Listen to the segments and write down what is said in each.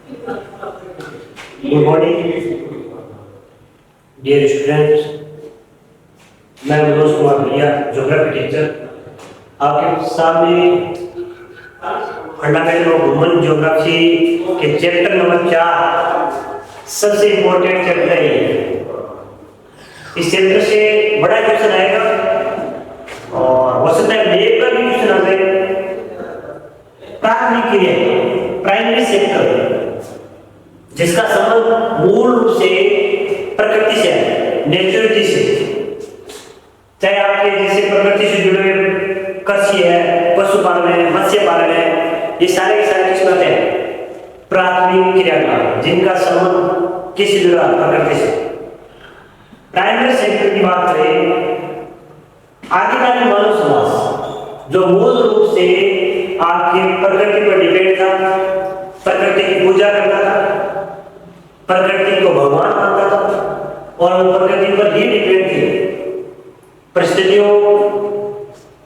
Good morning dear students, मैं मनोज कुमार भैया, geography teacher, आपके सामने फंडामेंटल ऑफ ह्यूमन ज्योग्राफी के चैप्टर नंबर 4 सबसे इम्पोर्टेंट चैप्टर है। इस चैप्टर से बड़ा क्वेश्चन आएगा और हो सकता है लेब का भी क्वेश्चन आ जाए। प्राथमिक क्रिया, प्राइमरी सेक्टर, जिसका संबंध मूल रूप से प्रकृति से है, नेचुरलिटी से, चाहे आपके जैसे प्रकृति से जुड़े हुए कृषि है, पशुपालन है, मत्स्य पालन है, ये सारे के सारे किस बात है? प्राथमिक क्रियाकलाप, जिनका संबंध किससे जुड़ा? प्रकृति से। प्राइमरी सेक्टर की बात करें, आदिकालीन मानव समाज जो मूल रूप से आपके प्रकृति पर डिपेंड था, प्रकृति की पूजा करता था, प्रकृति को भगवान मानता था और वो प्रकृति पर ही डिपेंड थी। परिस्थितियों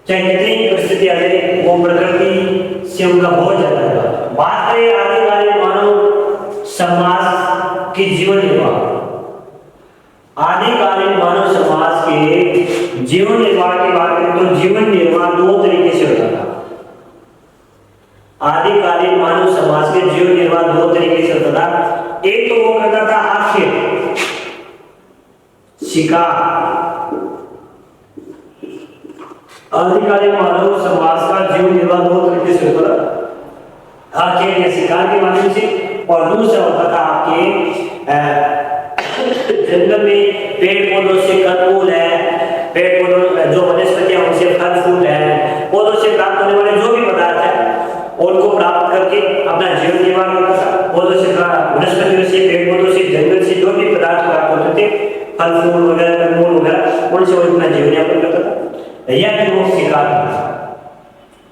चाहे कितनी परिस्थिति आ जाए, वो प्रकृति से उनका बहुत ज्यादा था। बात करें आदिकालीन मानव समाज की जीवन निर्वाह, आदिकालीन मानव समाज के जीवन निर्वाह की बात करें तो जीवन निर्वाह दो तरीके से होता था। आदिकालीन मानव समाज के जीवन निर्वाह दो तरीके से होता था। एक तो वो करता था हास्य, शिकार। आदिकालीन मानव समाज का जीवन निर्वाह दो तरीके से होता था, हास्य या शिकार के माध्यम से, और दूसरा होता था आपके जंगल में पेड़ पौधों से फल फूल है, पेड़ पौधों जो वनस्पतियां उनसे फल फूल है, पौधों से प्राप्त होने वाले जो भी पदार्थ है उनको प्राप्त करके अपना जीवन निर्वाह करता था। पौधों से, वनस्पतियों से, पेड़ पौधों से, जंगल से जो भी पदार्थ प्राप्त होते थे, फल फूल वगैरह, कंदमूल वगैरह, उनसे वो अपना जीवन यापन करता था। या फिर वो शिकार था।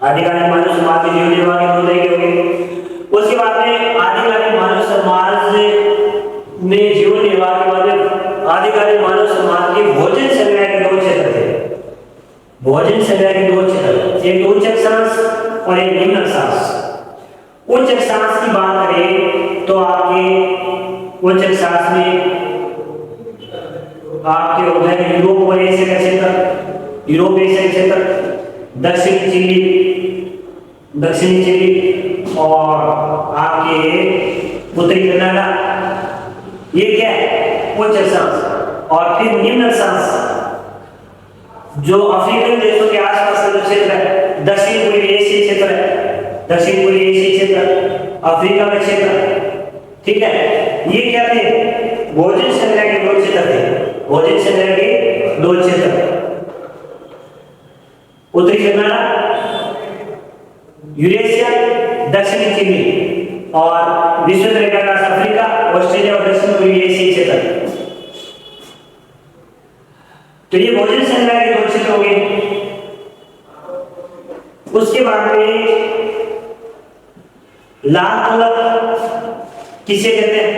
आदिकालीन मानव समाज के जीवन निर्वाह के दो तरीके हो गए। उसके बाद में आदिकालीन मानव समाज में जीवन निर्वाह के बाद में आदिकालीन मानव समाज के भोजन संग्रह के दो क्षेत्र थे। भोजन संग्रह के दो क्षेत्र, एक उच्च अक्षांश और एक निम्न अक्षांश। उच्च अक्षांश की बात करें तो आपके उच्च अक्षांश में आपके उधर यूरोप और एशिया का क्षेत्र, यूरोप एशिया का क्षेत्र, दक्षिणी चिली और आपके उत्तरी कनाडा, ये क्या है? उच्च अक्षांश। और फिर निम्न अक्षांश जो अफ्रीकन देशों के आसपास का क्षेत्र है, दक्षिण पूर्वी एशिया क्षेत्र है, दक्षिण पूर्वी एशिया क्षेत्र, अफ्रीका का क्षेत्र, ठीक है। ये क्या थे? भोजन संग्रह के दो क्षेत्र थे। भोजन संग्रह के दो क्षेत्र, उत्तरी कनाडा, यूरेशिया, दक्षिणी चिली और विश्व रेखा का अफ्रीका, ऑस्ट्रेलिया और दक्षिण पूर्वी एशिया क्षेत्र। तो ये भोजन संग्रह के दो क्षेत्र हो गए। उसके बाद में लाल कलर किसे कहते हैं?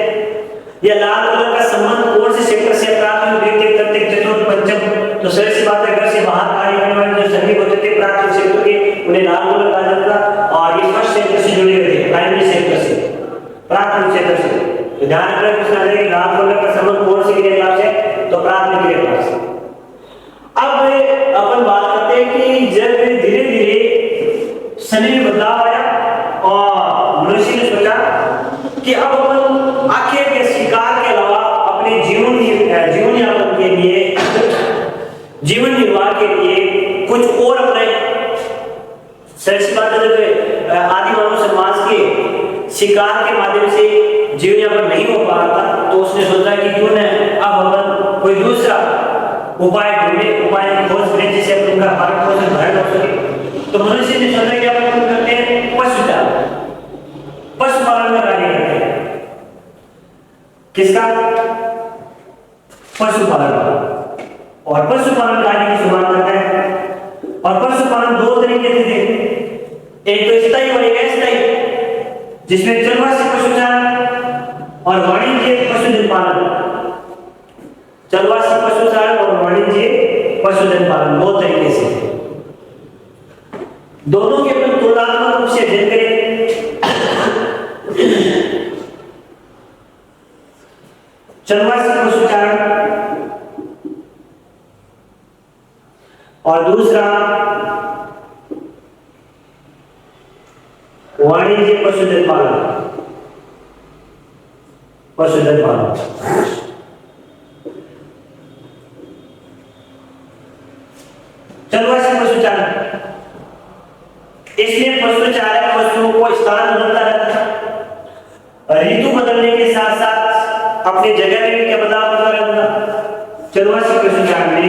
यह लाल कलर का संबंध कौन से सेक्टर से प्राथमिक, द्वितीय, तृतीय, चतुर्थ, पंचम? तो सही सी बात है, घर से बाहर कार्य करने वाले जो सभी होते थे प्राथमिक सेक्टर के, उन्हें लाल कलर कहा जाता था। और ये फर्स्ट सेक्टर से जुड़े हुए थे, प्राइमरी सेक्टर से, प्राथमिक सेक्टर से। तो ध्यान रखना प्रश्न है कि लाल कलर का संबंध कौन से क्रियाकलाप से? तो प्राथमिक क्रियाकलाप से। अब अपन बात करते हैं कि जब धीरे धीरे समय में बदलाव आया और मनुष्य ने सोचा कि अब अपन आखिर के शिकार के अलावा अपने जीवन यापन के लिए, जीवन निर्वाह के लिए कुछ और अपने सही बात है। जब आदि मानव समाज के शिकार के माध्यम से जीवन यापन नहीं हो पा रहा था, तो उसने सोचा कि क्यों न अब अपन कोई दूसरा उपाय ढूंढे, उपाय की खोज करें जिससे अपन उनका पालन पोषण भरण हो सके। तो मनुष्य ने सोचा कि अपन करते हैं पशुपालन का कार्य करते हैं। किसका? पशुपालन। और पशुपालन कार्य की शुरुआत करते हैं। और पशुपालन दो तरीके से थे, एक तो स्थायी और एक अस्थायी, जिसमें चरवासी पशुचारण और वाणिज्यिक पशुधन पालन। चरवासी पशुचारण और वाणिज्यिक पशुधन पालन दो तरीके से, दोनों के अपन तुलनात्मक रूप से अध्ययन करें चलवासी पशुचारण और दूसरा वाणिज्य पशुधन पालन। पशुधन पालन चलवासी पशुचारण, इसमें पशुचारक पशुओं को स्थान बदलता रहता है, ऋतु बदलने के साथ साथ अपनी जगह में भी क्या बदलाव होता रहता। चलवासी पशुचारण में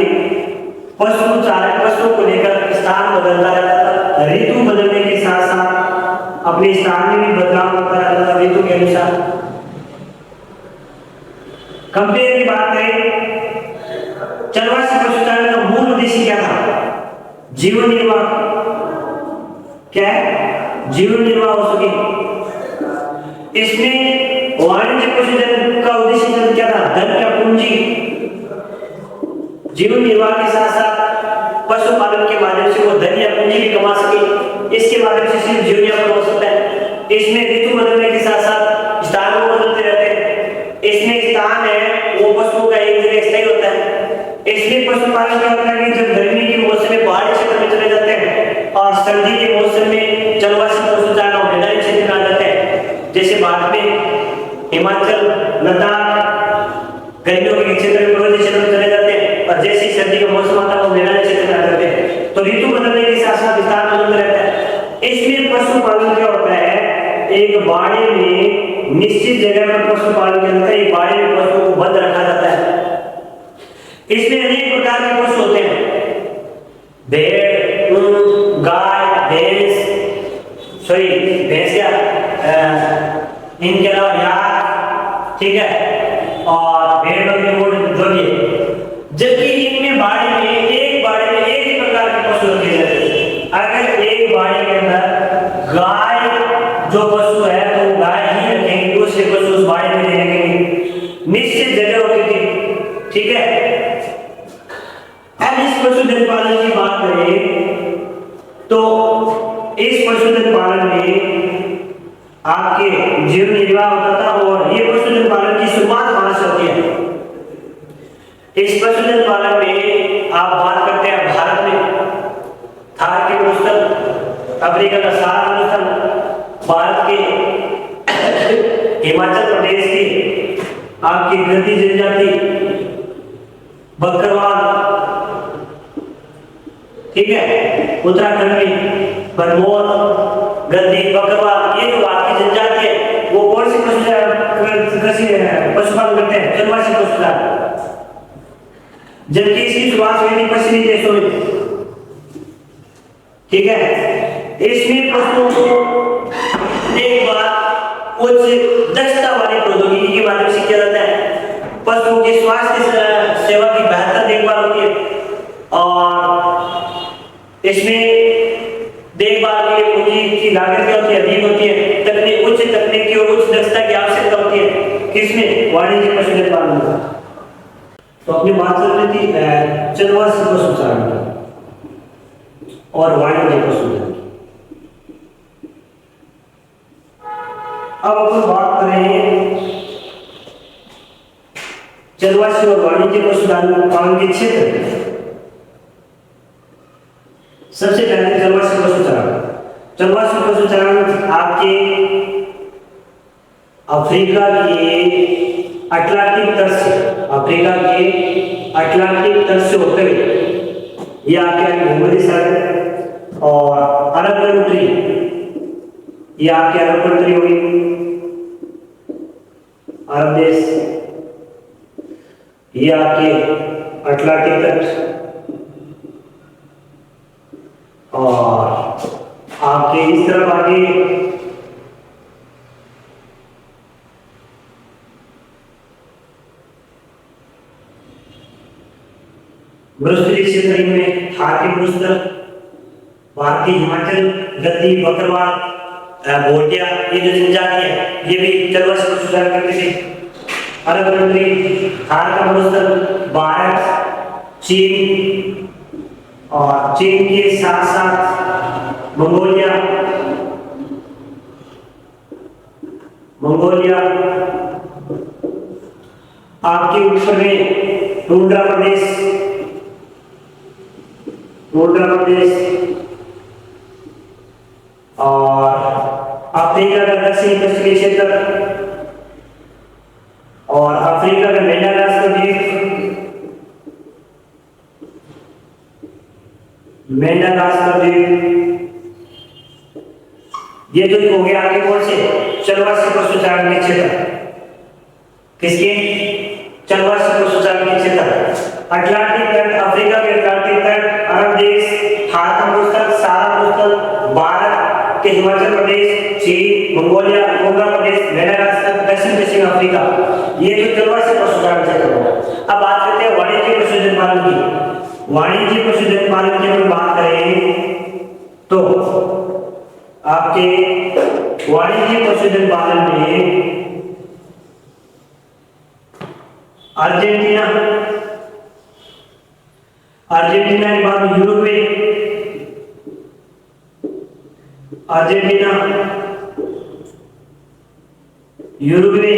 पशुचारक पशुओं को लेकर स्थान बदलता रहता था, ऋतु बदलने के साथ साथ अपने स्थान में भी बदलाव होता रहता था ऋतु के अनुसार। कंपेयर की बात करें, चलवासी पशुचारण का मूल उद्देश्य क्या था? जीवन निर्वाह। क्या है? जीवन निर्वाह हो सके। इसमें वाणिज्य पशुधन का उद्देश्य क्या था? धन या पूंजी। जीवन निर्वाह के साथ साथ पशुपालन के माध्यम से वो धन या पूंजी भी कमा सके, इसके माध्यम से सिर्फ जीवन यापन हो सकता है। इसमें ऋतु बदलने के साथ साथ स्थान को बदलते रहते हैं। इसमें स्थान है वो पशुओं का एक जगह स्थायी होता है। इसलिए पशुपालन क्या होता है कि जब गर्मी के मौसम में पहाड़ी क्षेत्र में चले जाते हैं और सर्दी के मौसम में चलवासी पशुचारण मैदानी क्षेत्र में आ जाते हैं, जैसे भारत में हिमाचल, लद्दाख गर्मियों के क्षेत्र में पर्वतीय क्षेत्र में चले जाते हैं और जैसे ही सर्दी का मौसम आता है वो मैदानी क्षेत्र में आ जाते हैं। तो ऋतु बदलने के साथ साथ स्थान बदलता रहता है। इसलिए पशुपालन क्या होता है, एक बाड़े में निश्चित जगह पर पशुपालन किया जाता है, एक बाड़े में पशुओं को बंद रखा जाता है। इसमें अनेक प्रकार के पशु होते हैं, भेड़, ऊंट, गाय, भैंस, भैंस या इनके अलावा याक, ठीक है, और भेड़ बकरी जो भी, जबकि इनमें बाड़े में एक ही प्रकार के पशु रखे जाते हैं। अगर एक बाड़े के अंदर गाय जो पशु है तो वो गाय ही रखेंगे, दूसरे पशु उस बाड़े में नहीं रखेंगे, निश्चित जगह होती थी, ठीक है। अब इस पशुधन पालन की बात करें तो इस पशुधन पालन में आपके जीवन निर्वाह होता था और ये पशुधन पालन की शुरुआत कहां से होती है? इस पशुधन पालन में आप बात करते हैं भारत में थार के मरुस्थल, अफ्रीका का सहारा मरुस्थल, भारत के हिमाचल प्रदेश की आपकी गद्दी जनजाति, बकरवाल, ठीक है, उत्तराखंड में भरमौर, गद्दी, बकरवाल, ये जो आपकी जनजाति है वो कौन सी पशुपालन करते हैं? चलवासी पशुपालन। जबकि इसकी शुरुआत हुई थी पश्चिमी देशों में, ठीक है। इसमें पशुओं को एक बार उच्च दक्षता वाली प्रौद्योगिकी के माध्यम से किया जाता है। पशुओं के स्वास्थ्य सेवा की बेहतर देखभाल होती है और इसमें देखभाल के लिए पूंजी की लागत क्या होती है? अधिक होती है। उच्च तकनीकी और उच्च दक्षता की आवश्यकता होती है किसमें? वाणिज्य पशुधन पालन में। तो अपनी बात चल रही थी चलवासी पशुचारण और वाणिज्य पशुधन। अब अपन बात करें चलवासी और वाणिज्य पशुधन पालन के क्षेत्र। सबसे पहले चलवासी पशुचारण। चलवासी पशुचारण आपके अफ्रीका के अटलांटिक तट से, अफ्रीका के अटलांटिक तट से होते हुए ये आपके भूमध्य सागर और अरब कंट्री, ये आपके अरब कंट्री होगी, अरब देश, ये आपके अटलांटिक तट और आपके इस तरफ आगे मरुस्थलीय क्षेत्र में थार के मरुस्थल, भारतीय हिमाचल, गद्दी, बकरवाल, भोटिया, ये जो जनजाति है ये भी चलवासी पशुचारण करते थे। अरब कंट्री, थार का मरुस्थल, भारत, चीन और चीन के साथ साथ मंगोलिया, आपके ऊपर में टुंड्रा प्रदेश, और अफ्रीका का दक्षिणी पश्चिमी क्षेत्र और अफ्रीका का मेडागास्कर द्वीप, ये तो हो गया आपके कौन से चलवार पशुचारण के क्षेत्र, किसके चलवार पशुचारण के क्षेत्र, अटलांटिक तट, अफ्रीका के अटलांटिक तट, अरब देश, खारतम पुस्तक, सारा पुस्तक, भारत के हिमाचल प्रदेश, चीन, मंगोलिया, कोंगा प्रदेश, मेडागास्कर, दक्षिण पश्चिम अफ्रीका, ये तो चलवार पशुचारण क्षेत्र हो। अब बात करते हैं वाणिज्य पशुधन पालन की। वाणिज्य पशुधन पालन की अगर बात करें तो आपके वाणिज्य पशुधन पालन में अर्जेंटीना के बाद यूरुग्वे,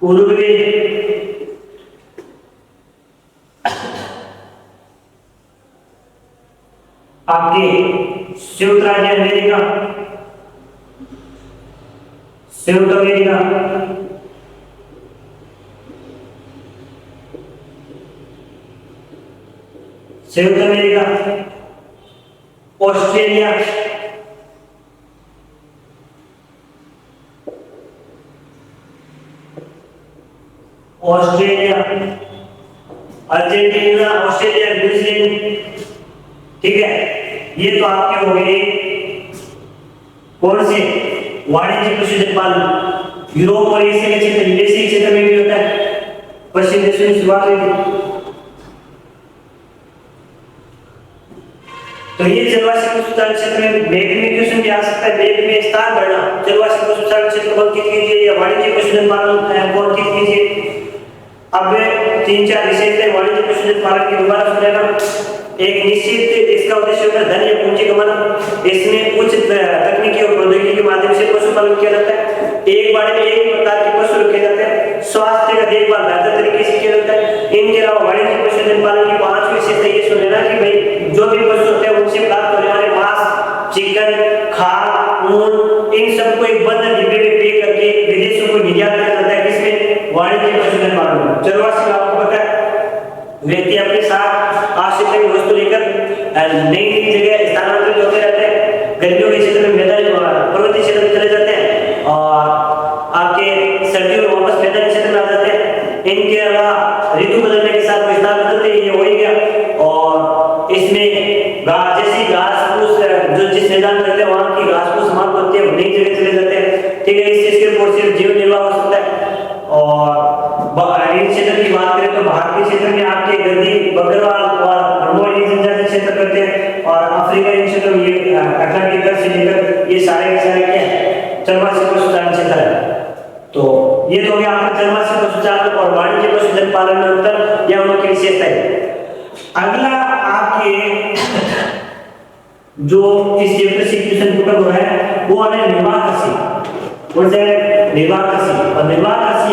उरुग्वे, आपके संयुक्त राज्य America, Australia, Argentina, Australia, New Zealand, ठीक है। ये तो आपके हो गए कौन से वाणिज्य पशुधन पालन। यूरोप और एशिया के क्षेत्र, यूरेशिया क्षेत्र में भी होता है, पश्चिम देशों में शुरुआत हुई थी। तो ये जलवायु पशुचारण क्षेत्र में बेग में क्वेश्चन भी आ सकता है, बेग में स्थान बढ़ना, जलवायु पशुचारण क्षेत्र को अंकित कीजिए या वाणिज्य पशुधन पालन को अंकित कीजिए। अब 3-4 विशेषताएं वाणिज्य पशुधन पालन की दोबारा सुन लेना। एक निश्चित इसका उद्देश्य होता है धन या पूंजी कमाना। इसमें उच्च तकनीकी और प्रौद्योगिकी के माध्यम से पशुपालन किया जाता है। एक बाड़े में एक प्रकार के पशु रखे जाते हैं। स्वास्थ्य का देखभाल बेहतर तरीके से किया जाता है। इनके अलावा वाणिज्य पशुधन पालन की 5 विशेषता ये सुन लेना कि भाई जो भी पशु होते हैं उनसे प्राप्त होने वाले मांस, चिकन, खाद, ऊन, इन सबको एक बंद डिब्बे में पैक करके विदेशों को निर्यात किया जाता है। किसमें? वाणिज्य पशुधन पालन में। चरवासी में आपको पता है व्यक्ति अपने साथ आवश्यकता की वस्तु लेकर नई जगह स्थानांतरित होते रहते हैं। गर्मियों के क्षेत्र में मैदानी पर्वतीय क्षेत्र में चले जाते हैं और आपके सर्दियों में वापस मैदानी क्षेत्र में आ जाते हैं। इनके अलावा ऋतु बदलने के साथ विस्तार बदलते हैं, ये हो ही गया। और इसमें जैसी घास फूस जो जिस मैदान में रहते हैं वहाँ की घास फूस समाप्त होती है, नई जगह चले जाते हैं, ठीक है। इस चीज के ऊपर सिर्फ जीवन निर्वाह हो सकता है। और इन क्षेत्र की बात करें तो भारतीय क्षेत्र में आपके गद्दी, बकरवाल और ब्रह्मोली जनजाति क्षेत्र करते हैं और अफ्रीका इन क्षेत्र में ये अटलांटिक तट से लेकर ये सारे के सारे क्या है चरवासी पशुचारण क्षेत्र है। तो ये तो हो गया आपका चरवासी पशुचारण और वाणिज्य पशुधन पालन में अंतर या उनकी विशेषताएं। अगला आपके जो इस चैप्टर से क्वेश्चन पुट हुआ है वो है निर्वाह कृषि। और निर्वाह कृषि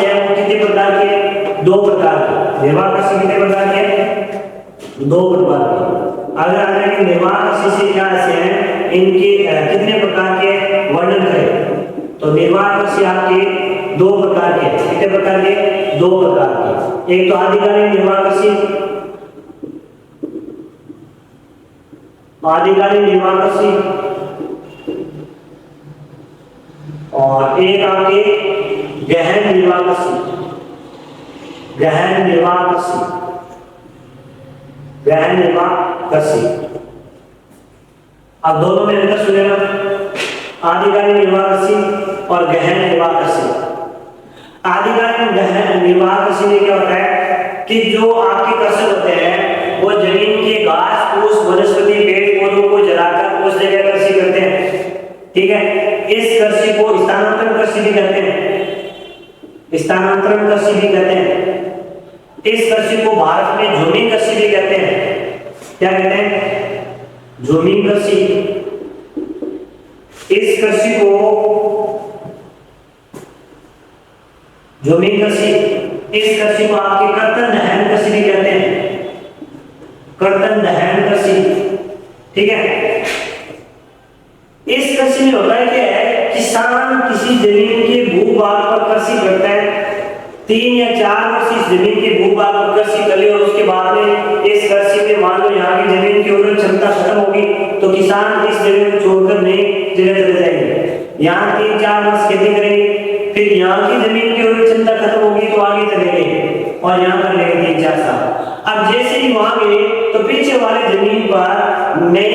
है वो कितने प्रकार के? 2 प्रकार के। निर्वाह कृषि कितने प्रकार के? 2 प्रकार के। अगर आपने निर्वाह कृषि से क्या ऐसे हैं इनके कितने प्रकार के वर्णन करें तो निर्वाह कृषि आपके 2 प्रकार के। कितने प्रकार के? 2 प्रकार के। एक तो आदिकालीन निर्वाह कृषि, और एक आपके गहन निर्वाह कृषि। अब दोनों में अंतर सुनेगा, आदिकालीन निर्वाह कृषि और गहन निर्वाह कृषि। आदिकालीन गहन निर्वाह कृषि में क्या होता है कि जो आपके कृषक होते हैं वो जमीन के घास फूस वनस्पति पेड़ पौधों को जलाकर उस जगह कृषि करते हैं, ठीक है। इस कृषि को स्थानांतरण कृषि भी कहते हैं। इस कृषि को भारत में झूमिंग कृषि भी कहते हैं। क्या कहते हैं? झूमिंग कृषि। इस कृषि को झूमिंग कृषि, इस कृषि को आपके कर्तन दहन कृषि भी कहते हैं, कर्तन दहन कृषि। ठीक है, इस कृषि में होता है क्या है, किसान किसी जमीन के भूभाग पर कृषि करता है, 3 या 4 वर्ष इस जमीन के भूभाग पर कृषि कर ले और उसके बाद में इस कृषि में मान लो यहाँ की जमीन की उर्वरक क्षमता खत्म होगी तो किसान इस जमीन को छोड़कर नई जगह चले जाएंगे, यहाँ 3-4 वर्ष खेती करेंगे, फिर यहाँ की जमीन की उर्वरक क्षमता खत्म होगी तो आगे चलेंगे और यहाँ कर लेंगे 3-4 साल। अब जैसे ही वहां गए तो पीछे वाले जमीन पर नई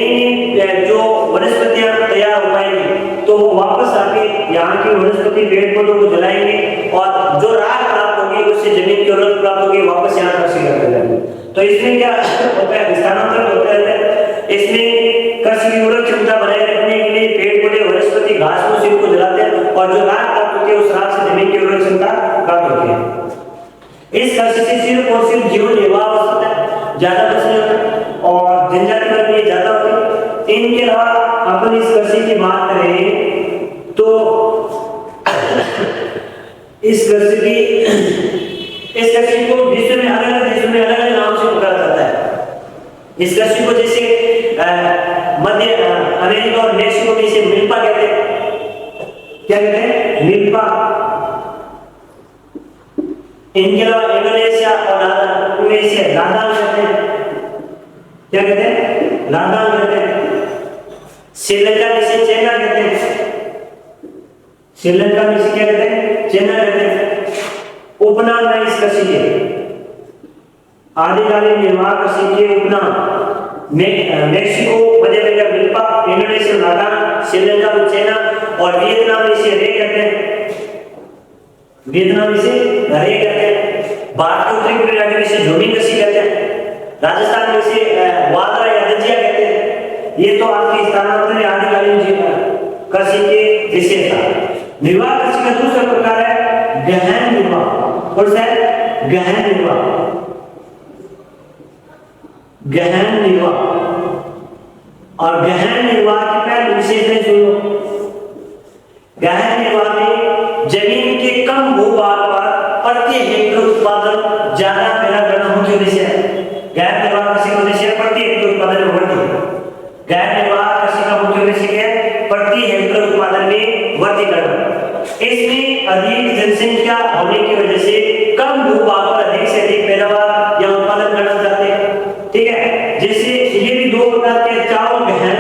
जो वनस्पतियां तैयार हो पाएंगी तो वो वापस आके यहाँ की वनस्पति पेड़ पौधों को जलाएंगे और जो राख प्राप्त होगी उससे जमीन की उर्वरक प्राप्त होगी, वापस यहाँ कृषि करते जाएंगे। तो इसमें क्या होता है, स्थानांतरण होता है। इसमें कृषि की उर्वरक क्षमता बनाए रखने के लिए पेड़ पौधे वनस्पति घास फूस इनको जलाते हैं और जो राख प्राप्त होती है उस राख से जमीन की उर्वरक क्षमता प्राप्त होती है। इस कृषि से सिर्फ और सिर्फ जीवन निर्वाह हो सकता है, ज्यादा कुछ नहीं होता और जनजाति वर्ग में ज्यादा होती है। इनके अलावा अपन इस कृषि की बात करें तो इस कृषि को विश्व में अलग अलग देशों में अलग अलग नाम से पुकारा जाता है। इस कृषि को जैसे मध्य अमेरिका और मेक्सिको में इसे मिल्पा कहते हैं। क्या कहते हैं? मिल्पा। इनके अलावा इंडोनेशिया और लादान कहते हैं। क्या कहते हैं? लादान कहते हैं। श्रीलंका में इसे चेना कहते हैं। श्रीलंका में इसे क्या कहते हैं? चेना कहते हैं। उपनाम है इस कृषि के, आदिकालीन निर्वाह कृषि के उपनाम मेक्सिको, मध्य अमेरिका मिल्पा, इंडोनेशिया लादान, श्रीलंका में चेना और वियतनाम में इसे रे कहते हैं। वियतनाम इसे रे कहते हैं। भारत के उत्तरी पूर्वी राज्य में इसे झूमिंग कृषि कहते हैं। राजस्थान में इसे वादरा या दजिया कहते हैं। ये तो आपकी स्थानांतरण आदिकालीन कृषि के विशेषता। निर्वाह कृषि का दूसरा प्रकार है गहन निर्वाह। कौन सा है? गहन निर्वाह। गहन निर्वाह और गहन निर्वाह की पहली विशेषता सुनो। गहन निर्वाह में जमीन के कम भूभाग पर प्रति हेक्टेयर उत्पादन ज्यादा पैदा करना मुख्य उद्देश्य है। गहन निर्वाह कृषि का उद्देश्य है प्रति हेक्टेयर उत्पादन में वृद्धि। गहन निर्वाह कृषि का मुख्य उद्देश्य क्या है? प्रति हेक्टेयर उत्पादन में वृद्धि करना। इसमें अधिक जनसंख्या होने की वजह से कम भूभाग पर अधिक से अधिक पैदावार या उत्पादन करना चाहते हैं। ठीक है, जैसे ये भी दो प्रकार के चावल गहन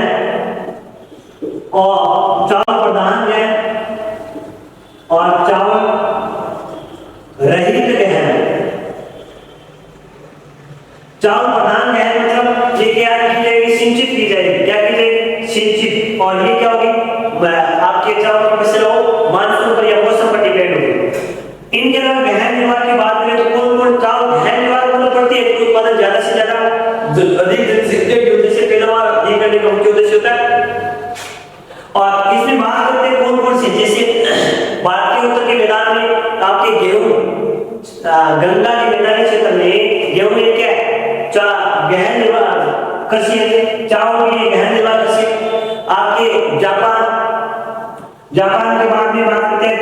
और चावल प्रधान गहन और चावल रहित गहन। चावल प्रधान गहन मतलब ये क्या की जाएगी? सिंचित की जाएगी। क्या की जाएगी? सिंचित। और ये क्या होगी? आपके चावल की फसल हो मानसून पर या मौसम पर डिपेंड होगी। इनके अलावा गहन निर्वाह की बात करें तो कौन कौन चावल गहन निर्वाह मतलब पड़ती है उत्पादन ज्यादा से ज्यादा अधिक जनसंख्या की वजह से पैदावार अधिक करने का मुख्य उद्देश्य होता है। और इसमें बात करते हैं कौन कौन से, जैसे भारत के उत्तर के मैदान में आपके गेहूं, गंगा के मैदानी क्षेत्र में गेहूं में क्या है? गहन निर्वाह कृषि है। चावल की गहन निर्वाह कृषि। आपके जापान के बाद में बात करते हैं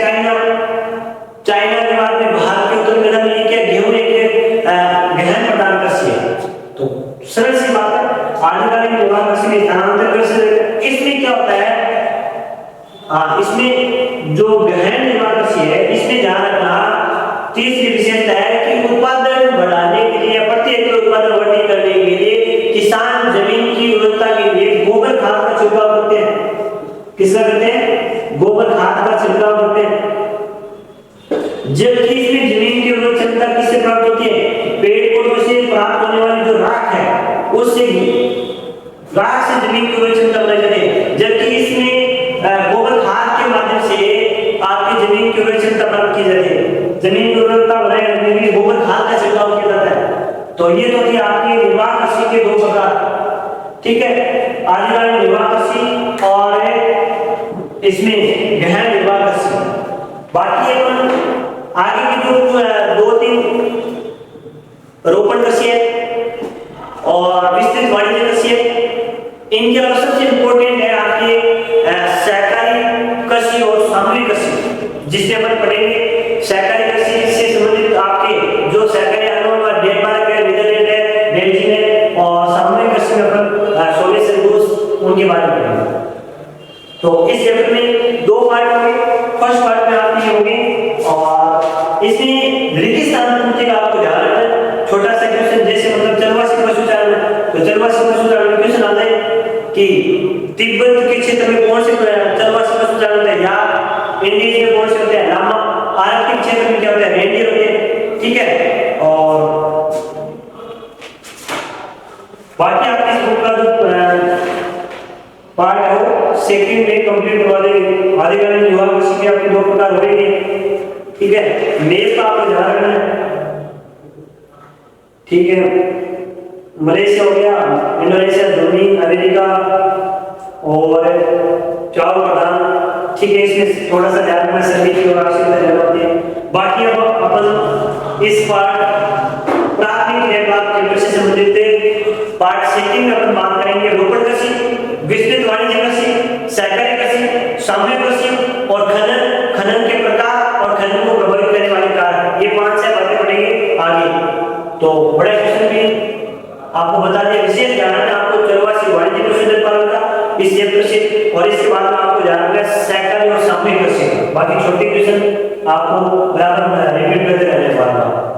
चाइना के बाद में भारत के उत्तर मैदान में क्या गेहूं एक गहन प्रधान कृषि है। तो सरल सी बात है, आदिकालीन निर्वाह कृषि में स्थानांतरण कृषि। इसमें क्या होता है? इसमें जो गहन निर्वाह कृषि है इसमें ध्यान रखना तीसरी विशेषता है कि उत्पादन बढ़ाने के लिए, प्रति हेक्टेयर उत्पादन वृद्धि करने के लिए किसान जमीन की उर्वरता के लिए गोबर खाद का छिड़काव करते हैं। किसका करते हैं? गोबर खाद का छिड़काव करते हैं। जबकि इसमें जमीन की उर्वरक क्षमता किससे प्राप्त होती है? पेड़ पौधों से प्राप्त होने वाली जो राख है उससे, राख से जमीन की उर्वरक क्षमता बनाई जाती है। जबकि इसमें गोबर खाद के माध्यम से आपकी जमीन की उर्वरक क्षमता प्राप्त की जाती है। जमीन की उर्वरकता बनाए रखने के लिए गोबर खाद का छिड़काव किया जाता है। तो ये तो थी आपकी निर्वाह कृषि के दो प्रकार। ठीक है, आदिकालीन निर्वाह कृषि और इसमें गहन निर्वाह कृषि। बाकी अपन आगे की जो 2-3 रोपण कृषि है और विस्तृत वाणिज्य कृषि है, इनके अलावा सबसे इंपॉर्टेंट है आपके सहकारी कृषि और सामूहिक कृषि। जिससे अपन पढ़ेंगे सहकारी कृषि से संबंधित आपके जो सहकारी आंदोलन और डेनमार्क है, नीदरलैंड है, बेल्जियम है और सामूहिक कृषि में अपन सोले से उनके बारे में पढ़ेंगे। तो इस चैप्टर में दो पार्ट होंगे। फर्स्ट पार्ट में आपकी होंगे और इसमें रेगिस्तान पूछे का आपको ध्यान रखना है। छोटा सा क्वेश्चन जैसे मतलब चरवासी पशुचारण, तो चरवासी पशुचारण में क्वेश्चन आता है कि तिब्बत के क्षेत्र में कौन से चरवासी पशुचारण होते हैं, या इंडीज में कौन से होते हैं, लामा, आर्कटिक क्षेत्र में क्या होता है, रेंडियर होते हैं, ठीक है। और बाकी आपके इस बुक का जो पार्ट है वो सेकंड में कंप्लीट करवा देंगे। आधिकारिक युवा कृषि के आपके दो प्रकार होंगे, ठीक है। मेष का आपको ध्यान रखना है, ठीक है। मलेशिया हो गया, इंडोनेशिया, जर्मनी, अमेरिका और चावल प्रधान, ठीक है। इसमें थोड़ा सा ध्यान रखना सभी की और आवश्यकता ज्यादा होती है। बाकी अब अपन इस पार्ट प्राथमिक लेखा के कृषि से संबंधित पार्ट सेकंड में अपन बात करेंगे रोपण कृषि, विस्तृत वाणिज्य कृषि, सहकारी कृषि, सामूहिक कृषि और खनन के प्रकार और खनन को प्रभावित करने वाले कारक। ये 5-6 बातें पढ़ेंगे आगे। तो बड़ा क्वेश्चन भी आपको बता दिया। विशेष ध्यान रखना आपको चरवासी वाणिज्य पशुधन पालन का इस चैप्टर से, और इसके बाद में आपको ध्यान रखना सहकारी और सामूहिक कृषि। बाकी छोटे क्वेश्चन आपको बराबर रिपीट करते रहने वाला।